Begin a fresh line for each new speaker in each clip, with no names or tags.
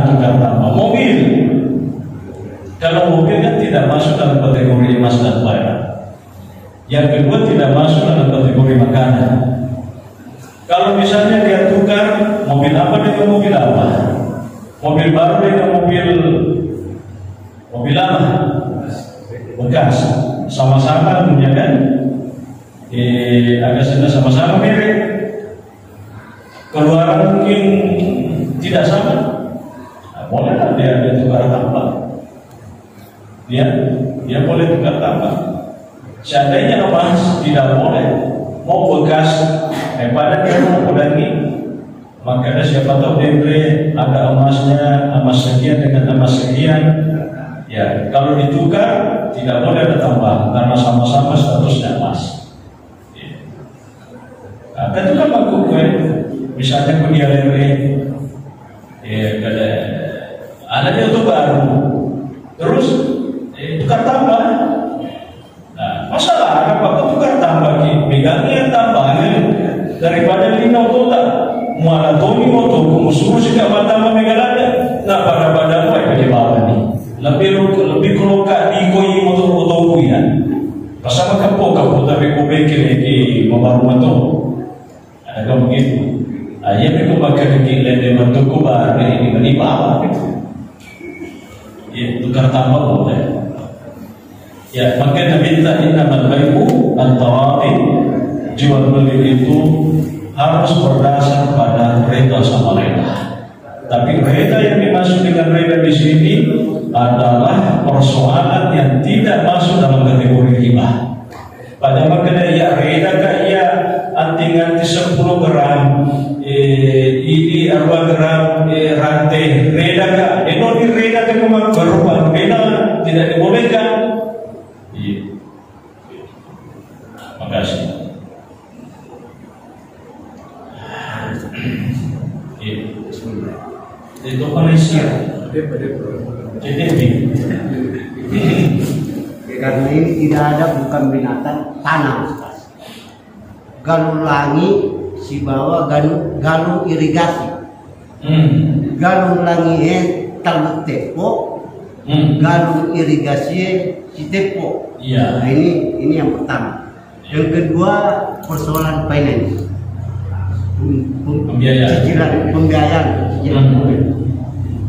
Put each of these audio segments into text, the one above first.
Tukar tambah. Mobil. Kalau mobil kan tidak masuk dalam kategori emas dan perak. Yang kedua tidak masuk dalam kategori makanan. Kalau misalnya dia tukar mobil apa dengan mobil apa, mobil baru dengan mobil lama, bekas, sama-sama punya kan, agak sudah sama-sama mirip, keluaran mungkin tidak sama, bolehlah dia tukar tambah, dia boleh tukar tambah. Seandainya emas tidak boleh, mau bekas pada dia mau kudangi, maka ada siapa tahu dia ada emasnya, emas sekian dengan emas sekian. Ya, kalau ditukar tidak boleh ada tambah karena sama-sama statusnya emas. Ada juga baku kue, misalnya dia lele, ada dia itu baru, terus tukar tambah. Nah, masalah apa kok tukar tambah pegangnya tambah daripada lino kota muala toni moto kumusuru sika matama megalada na pada penyebab ini lebih keloka di koi motor motor ya pasama kapo tapi ko beke ki mabaru moto ada kamu begitu ayah itu pakai di lede motor ko ba ini menipa ya tukar tambah boleh. Ya, maka minta innamal bai'u at-taradi, jual beli itu harus berdasar pada reda sama reda. Tapi reda yang dimaksud dengan reda di sini adalah persoalan yang tidak masuk dalam kategori riba. Pada makanya ya reda kah ya anting-anting 10 gram, ini 4 gram rantai reda kah? Eno di reda kah memang berubah reda tidak dibolehkan. Makasih. Itu Malaysia. Jadi
karena ini tidak ada bukan binatang tanam. Galung langi si bawah galung irigasi. Galung langi taluk tepo. Galung irigasi si tepo.
Iya.
Nah, ini yang pertama. Yang kedua persoalan finance, pembiayaan.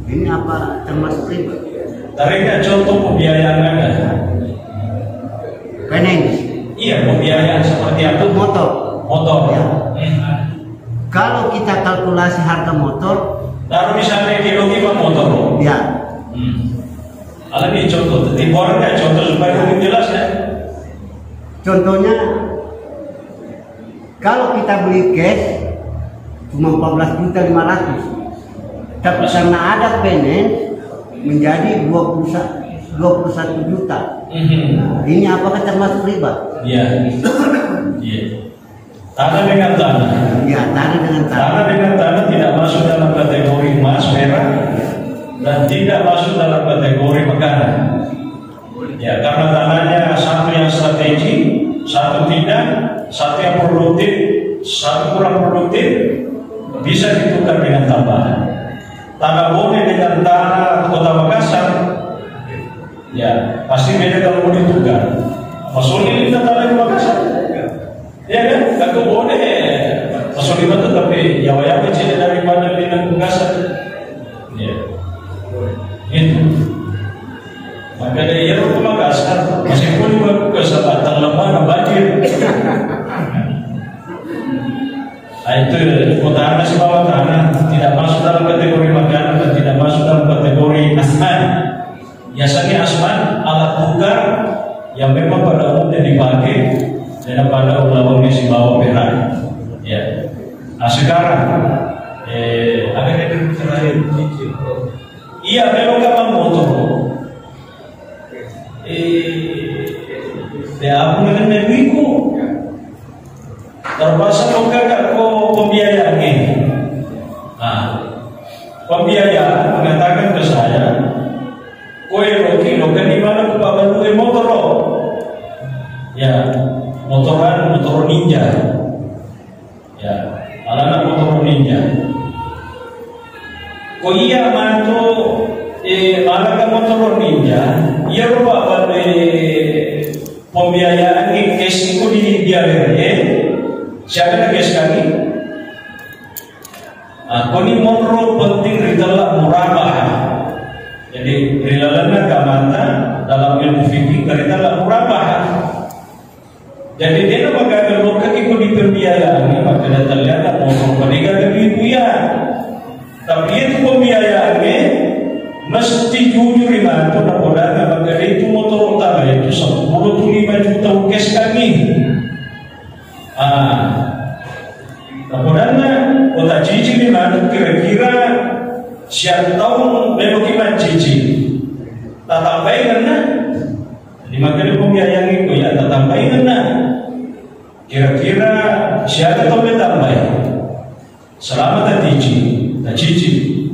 Ini apa termasuk riba?
Tarik contoh pembiayaan ada.
Finance.
Iya, pembiayaan seperti apa?
Motor.
Ya.
Kalau kita kalkulasi harga motor,
taruh misalnya kilo motor.
Ya.
Ada nih contoh, timburan nggak contoh supaya lebih jelas ya.
Contohnya, kalau kita beli cash cuma 14.500.000, tapi karena ada finance menjadi 21 juta. Nah, ini apakah termasuk riba?
Iya. Tanah dengan tanah.
Ya, tanah dengan tanah.
Tanah dengan tanah tidak masuk dalam kategori emas merah dan tidak masuk dalam kategori makanan. Ya, karena tanahnya satu yang strategi, satu tidak, satu yang produktif, satu kurang produktif, bisa ditukar dengan tambahan. Tanah boleh dengan tanah Kota Makassar, ya pasti beda kalau mau ditukar. Maksudnya ini tanah di Makassar, ya kan? Aku boleh, maksudnya itu tapi ya kecil daripada di Makassar, ya, itu. Maka dari itu ke Makassar, meskipun juga kesempatan lemah banjir. Itu tanah si bawah tanah tidak masuk dalam kategori makanan dan tidak masuk dalam kategori asman. Biasanya asman alat tukar yang memang pada umumnya dipakai dan pada ulama si bawah merah. Ya. Nah sekarang ada yang terakhir. Iya memang kapal motor. Ya aku dengan negeriku terpaksa kagak kok pembiayaan ini. Nah, pembiayaan mengatakan ke saya, kowe roki lo kan di mana ku bawa motor lo? Ya, motor ninja. Ya, anak motor ninja. iya mantu malaga motor ninja, iya rupa pada pembiayaan ini cash itu di dia siapa nak cash kami? Koni monro penting ritalah murabah. Jadi rilalana kamanta dalam ilmu fikih ritalah murabah. Jadi dia nak pakai lokal ikut di pembiayaan ini maka dia terlihat monro peninggal lebih buya. Tapi itu pembiayaannya mesti jujur iman tu nak bodang maka itu motor utama itu 10 tu 5 juta cash kami. Kemudian kota cici ni mana kira-kira siap tahun memang cici tak tambahin na jadi makanya pembiayaan itu ya tak tambahin na kira-kira siapa tahun tambah selama tak cici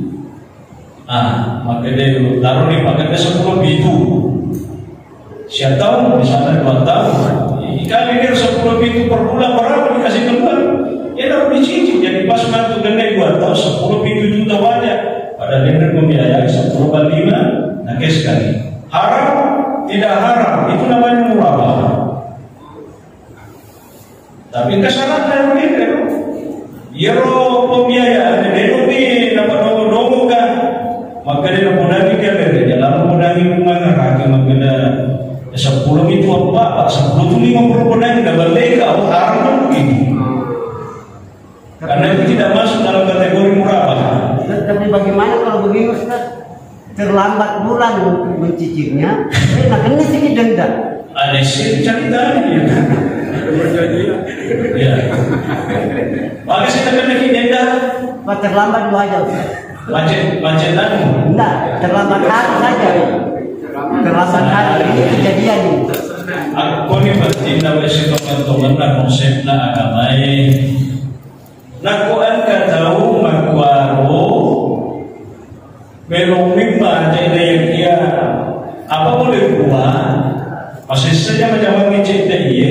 maka dia taruh ni pakai 10 bitu siap tahun di sana 2 tahun kali dia 10 bitu per bulan berapa dikasih keluar. Ya dapat dicicil, jadi pas mantu gede 2 tahun 10 juta wajah. Pada lender pembiayaan 10 kali 5, nah sekali. Haram, tidak haram, itu namanya murabah. Tapi kesalahan dari lender, ya pembiayaan, dia lebih dapat nongol kan, maka dia mengudangi dia lender, dia lalu mengudangi mengarahkan maka dia 10 itu apa? 10 itu 50 mengudangi, dah berlega, haram kan begitu. Karena itu tidak masuk dalam kategori murabah.
Tapi bagaimana kalau begini Ustaz? Terlambat bulan untuk mencicilnya, nah kena sedikit denda.
Ada sih ceritanya. Ya. Maka kita kena denda.
Pak terlambat 2 jam.
Macetan?
Enggak, terlambat hari saja. Terlambat hari ini kejadian ini.
Aku ni bertindak bersama teman-teman nak konsep nak agama nakuan katahu makwaro melomik baca yang dia apa boleh buat masih saja macam cerita dia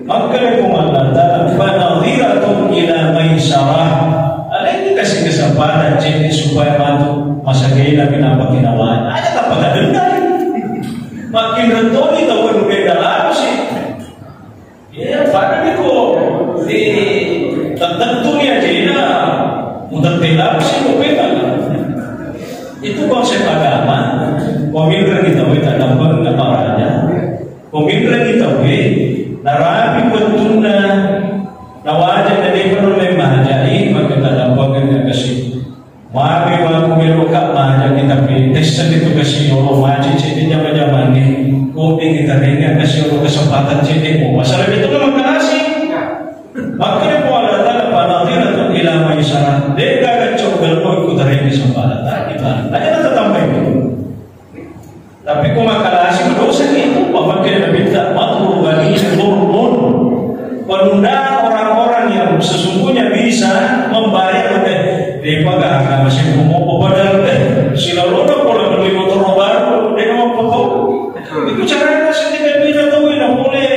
maka kumandata fanadhiratun ila maisarah ada yang kasih kesempatan cerita supaya bantu masa gaya kenapa kinawan ada tak pada denda makin rentoni tahu beda lagi sih ya pada itu tentu ya jadi mudah telah sih itu konsep agama pemimpin kita tak dapat apa aja pemimpin kita narapi betulna nawaja dari penuh jadi maka tak dapat kita kasih mami aku belokat maja kita tes itu kasih orang maji jadi zaman ni kopi kita dengar kasih orang kesempatan jadi masalah itu memang kasih makanya pola tanda panadhiratun ila maisarah deka kacau belmo ikut dari kesempatan gimana aja nak tambah itu tapi kau makalasi berdosa itu makanya minta matur bagi turun penundaan orang-orang yang sesungguhnya bisa membayar dia pagar masih mau padahal silarono pola beli motor baru dia mau potong itu caranya sendiri tidak tahu yang boleh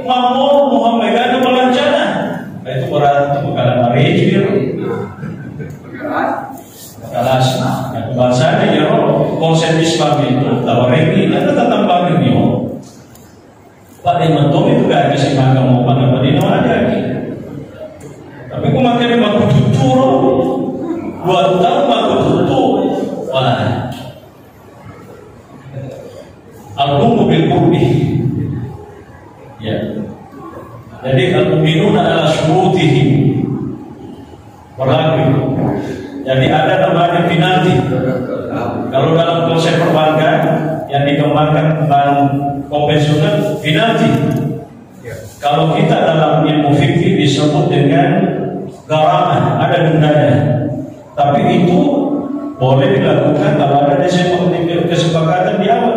mau Muhammad ada melancana itu berat bukan mariji kelas bahasanya ya konsep Islam itu tawaregi ada tambahan ini Pak Demantom itu gak kasih makan mau pada padino ada tapi aku makan aku tutur 2 tahun aku tutur wah aku mobil kurbi ya jadi al-mu'minun adalah syurutihim berlaku. Jadi ada namanya penalti. Kalau dalam konsep perbankan yang dikembangkan bank konvensional penalti. Kalau kita dalam ilmu fikih disebut dengan gharamah, ada dendanya. Tapi itu boleh dilakukan kalau ada kesepakatan di awal.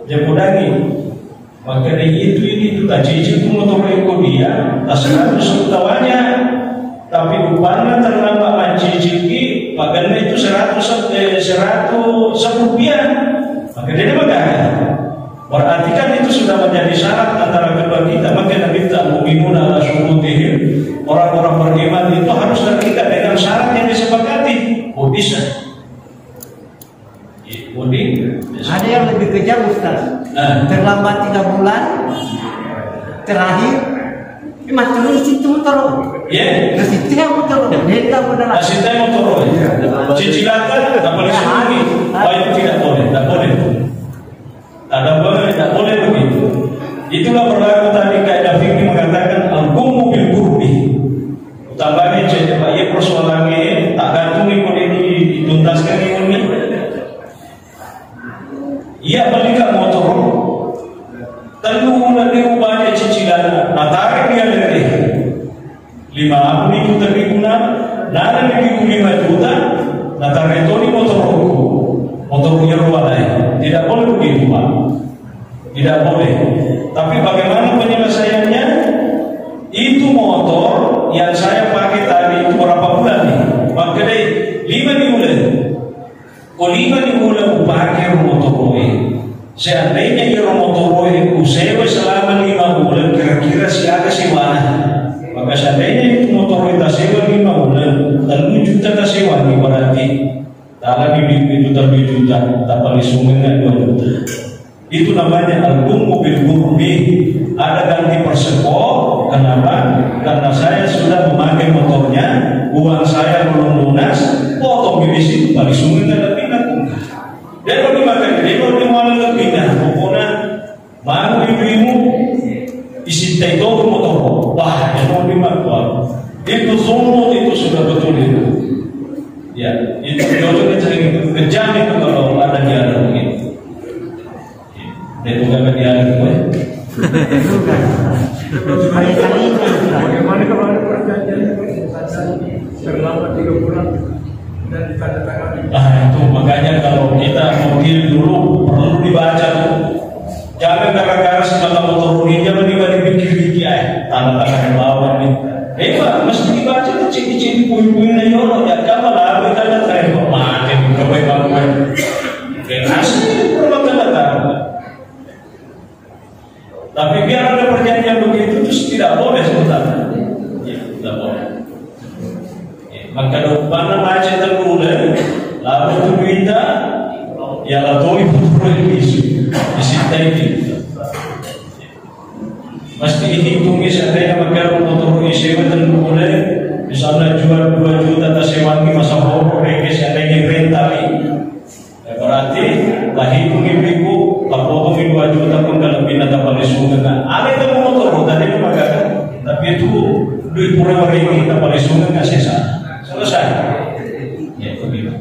Dia kudangi. Maka dari itu tak cicil itu motor ikut dia, tak 100 utawanya, tapi upahnya terlambat mencicipi, makanya itu 100 rupiah, maka dia megah. Berarti kan itu sudah menjadi syarat antara kedua kita, maka Nabi tak mu'minun ala syurutihim, orang-orang beriman itu harus terikat dengan syarat yang disepakati. Oh bisa. Mudik.
Ada yang lebih kejam Ustaz. Terlambat 3 bulan, terakhir mas turun situ motor.
Ya.
Nasi teh motor. Neta benar.
Nasi teh motor. Cicilan tak boleh sembunyi. Itu tidak boleh. Tak boleh. Tak boleh begitu. Itulah berlaku tadi kaidah fikih mengatakan al-gummu bil qurbi. Utamanya jadi Pak ya persoalannya tak gantung ikut ini dituntaskan ini. Ia belikan motor. Tentu nanti ubahnya cicilan. Nah tarik dia dari 50 juta diguna, nada lebih 5 juta. Nah tarik itu di motor Yerwalai. Tidak boleh begitu Pak. Tidak boleh. Tapi bagaimana penyelesaiannya? Itu motor yang saya pakai tadi itu berapa bulan nih? Pakai 5 bulan. Oh 5 bulan pakai motor Roy. Seandainya ia motor Roy itu sewa selama 5 bulan, kira-kira siapa sih mana? Maka seandainya itu motor Roy tak sewa 5 bulan, 3 juta tak sewa nih berarti. Tak lagi 2 juta, tak paling sumbernya 2 juta. Itu namanya al-gummu bil qurbi. Ada ganti perseko. Kenapa? Karena saya sudah memakai motornya, uang saya belum lunas, potong di situ paling sumber ada pindah. Dan bagi makan dia kalau dia mau ada pindah, pokoknya mau ibu isi itu motor. Wah, yang mau dimakan itu semua itu sudah betul itu. Ya, itu jodohnya sering kejam itu kalau ada di dalam begitu. Dia bukan di dalam gue.
Bagaimana kalau ada perjanjian terlambat 3 bulan dan ditandatangani?
Itu makanya kalau kita mau deal dulu perlu dibaca tuh. Jangan gara-gara semata motor ini jangan dipikir-pikir tanda tangan lawan nih. Pak, mesti dibaca tuh ciri-ciri puing-puingnya yolo ya kamu lah tanda tangan kok mati kebaik banget. Asli perlu tanda tangan. Tapi biar ada perjanjian begitu terus tidak boleh sebenarnya. Ya, tidak boleh. Ya, maka mana macet tergula, lalu itu kita ya lalu itu perlu isi tadi. Mesti dihitungi seandainya maka motor isi tergula, misalnya jual 2 juta tak sewangi masa pokok mereka seandainya rental ini. Berarti lah hitungi ribu, tak potong 2 juta pun kalau pindah tak boleh sungai. Ada itu motor tadi mengatakan, tapi itu duit pura ini tak boleh sungai nggak selesai. Ya begitu.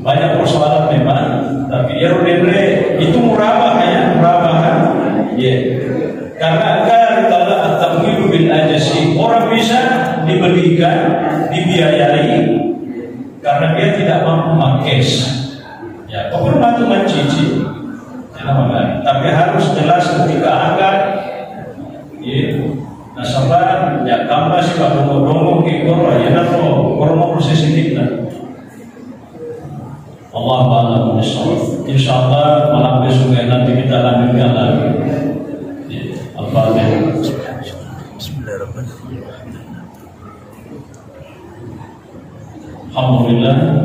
Banyak persoalan memang, tapi erodendre itu murabah ya, ya. Karena kalau at-tamwilu bil ajasi orang bisa dibelikan, dibiayai. Karena dia tidak mampu mengkes, ya, pokoknya itu mencicil, tapi harus jelas ketika akan, ya, nasabah, ya, tambah sih kalau ngomong kikor, ya, nanti ngomong proses ini lah. Allah Taala insya Allah malam besok nanti kita lanjutkan lagi. Al-Fatihah. Bismillahirrahmanirrahim. Alhamdulillah.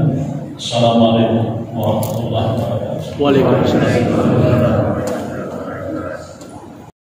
Assalamualaikum warahmatullahi wabarakatuh.
Waalaikumsalam.